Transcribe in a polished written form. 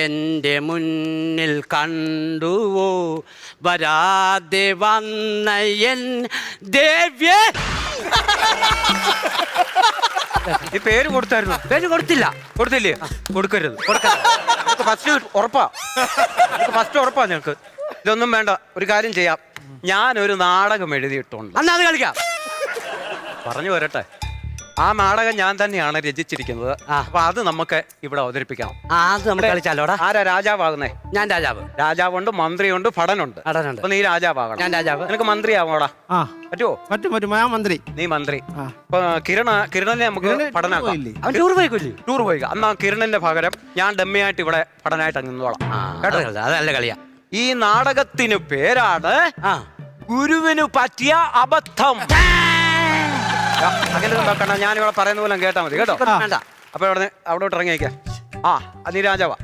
എന്റെ മുന്നിൽ കണ്ടുവോ വരാതെ വന്ന എൻ ദേവ്യേ. ഈ പേര് കൊടുത്തായിരുന്നു? പേര് കൊടുത്തില്ല. കൊടുത്തില്ലേ? കൊടുക്കരുത്. ഫസ്റ്റ് ഉറപ്പാ, ഫസ്റ്റ് ഉറപ്പാ ഞങ്ങൾക്ക്. ഇതൊന്നും വേണ്ട, ഒരു കാര്യം ചെയ്യാം. ഞാനൊരു നാടകം എഴുതിയിട്ടുണ്ട്. അന്നാ അത് കളിക്കാം. പറഞ്ഞു വരട്ടെ. ആ നാടകം ഞാൻ തന്നെയാണ് രചിച്ചിരിക്കുന്നത്. അപ്പൊ അത് നമുക്ക് ഇവിടെ അവതരിപ്പിക്കണം. അത് നമുക്ക് കളിച്ചാലോടാ. ആരാ രാജാവാകുന്നേ? ഞാൻ രാജാവ്. രാജാവുണ്ട്, മന്ത്രിയുണ്ട്, ഭടനുണ്ട്. അപ്പൊ നീ രാജാവാകണം. ഞാൻ രാജാവ്. നിനക്ക് മന്ത്രിയാവണോടാ? പറ്റുമോ? പറ്റും. ഞാൻ മന്ത്രി. നീ മന്ത്രി. അപ്പൊ കിരണനെ നമുക്ക് പഠനാക്കാം. അവൻ ടൂർ പോയിക്കൊല്ലി. ടൂർ പോയി. അന്നാ കിരണന്റെ പകരം ഞാൻ ഡമ്മിയായിട്ട് ഇവിടെ പഠനമായിട്ട് നിന്നോളാം. കേട്ടോ? അതല്ല കളിയാ. ഈ നാടകത്തിന് പേരാണ് ഗുരുവിന് പറ്റിയ അബദ്ധം. അങ്ങനെ നോക്കണ്ട, ഞാനിവിടെ പറയുന്ന പോലെ കേട്ടാ മതി കേട്ടോ. വേണ്ട. അപ്പൊ അവിടോട്ട് ഇറങ്ങിയേക്കാം. നീ രാജാവാ.